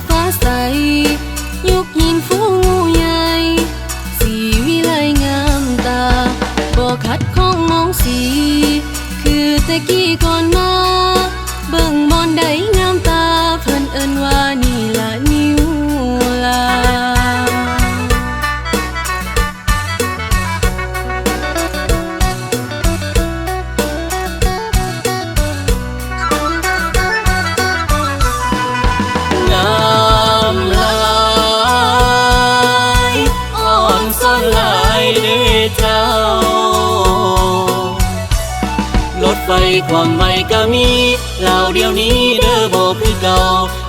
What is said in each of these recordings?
ฟ้าใสยุกยินฟูงูใหญ่สีวิไลงามตาบ่ขัดข้องมองสีคือแต่กี้ก่อนมาเบิ่งบอนได้งามตาเพิ่นเอิ้นว่านี่ละนิ้วลาไฟความไวก็มีเหล่าเดียวนี้เด้อบ่คือเก่า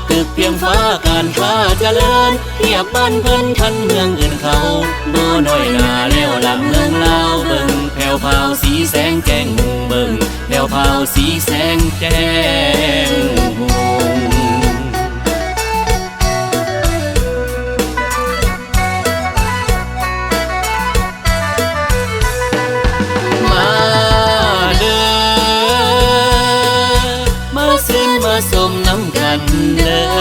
ตึกเพียงฟ้าการค้าเจริญเทียบบ้านเพิ่นทันเมืองอื่นเขาบ่น้อยหน้าแล้วหลังเมืองลาวเบิ่งแผ่วพาวสีแสงแจ้งหงเบิ่งแผ่วพาวสีแสงแจ้งหงสมน้ำกันเด้อ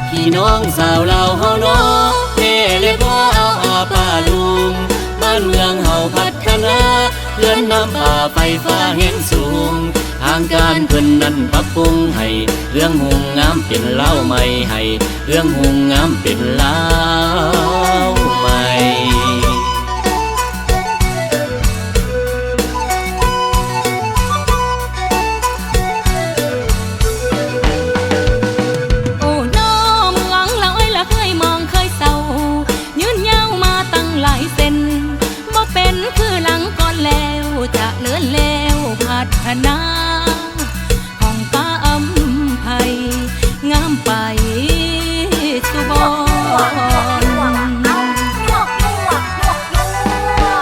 พี่น้องสาวเราเฮาเนาะเท่เลยพ่อเอาอาป้าลุงบ้านเมืองเฮาพัฒนาเลื่อนน้ำป่าไฟฟ้าเห็นสูงทางการเพิ่นนั้นปรับปรุงให้เรื่องหงงามเป็นเล่าใหม่ให้เรื่องหงงามเป็นเล่าใหม่จะเลื่อนแล้วพัฒนาห้องป้าอำไพงามไปสุบอน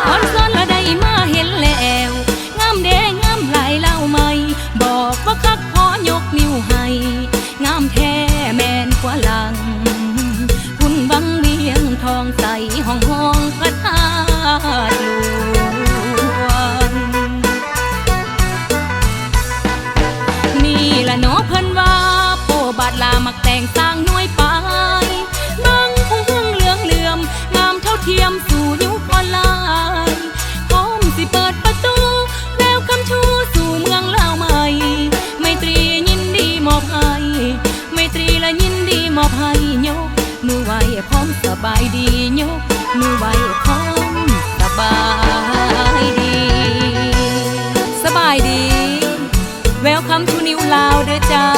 คอนซ้อนละได้มาเห็นแล้วงามแดงงามหลายเล่าไม่บอกว่าคักพอยกนิ้วให้งามแท้แม่นกว่าหลังหุ่นบังเวียงทองใสห้องห้องพระธาตุน้อเพิ่นว่าโปบาดลามักแต่งสร้างหน่วยไปบังคงเพิ่งเหลืองเหลื่อมงามเท่าเทียมสู่ยุคออนไลน์พร้อมสิเปิดประตูแววคำชูสู่เมืองลาวใหม่ไมตรียินดีมอบให้ไมตรีและยินดีมอบให้ยกมือไหวพร้อมสบายดียกมือไหวพร้อมสบายดีสบายดีแววคำทูนิวลาวเด้อเจ้า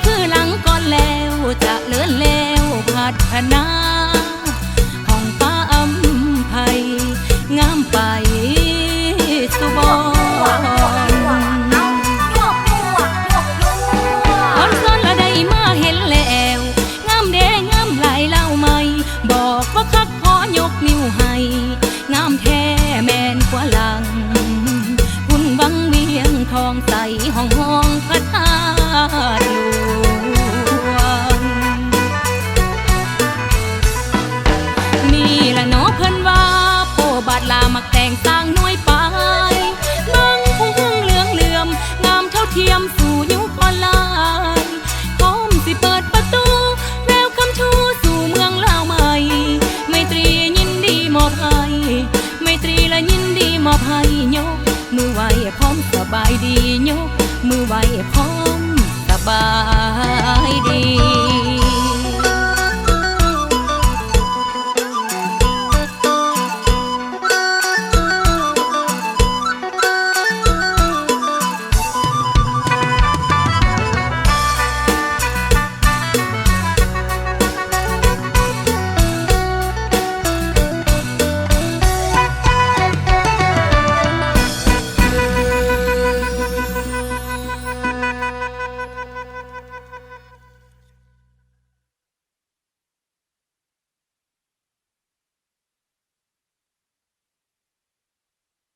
คือหลังก่อนแล้วจะเลื่อนแล้วพัฒนาห้องป้าอำไพงามไปสุบอนคอนซ้อนละได้มาเห็นแล้วงามแดงงามหลายเล่าไม่บอกว่าคักพอยกนิ้วให้งามแท้แม่นกว่าหลังหุ่นบังเวียงทองใสห้องห้องพระธาตุบาดลามักแต่งสร้างหน่วยไปบังคงเพิ่งเหลืองเหลื่อมงามเท่าเทียมสู่ยุคออนไลน์พร้อมสิเปิดประตูแววคำชูสู่เมืองลาวใหม่ไมตรียินดีมอบให้ไมตรีและยินดีมอบให้ยกมือไหวพร้อมสบายดียกมือไหวพร้อมสบายดี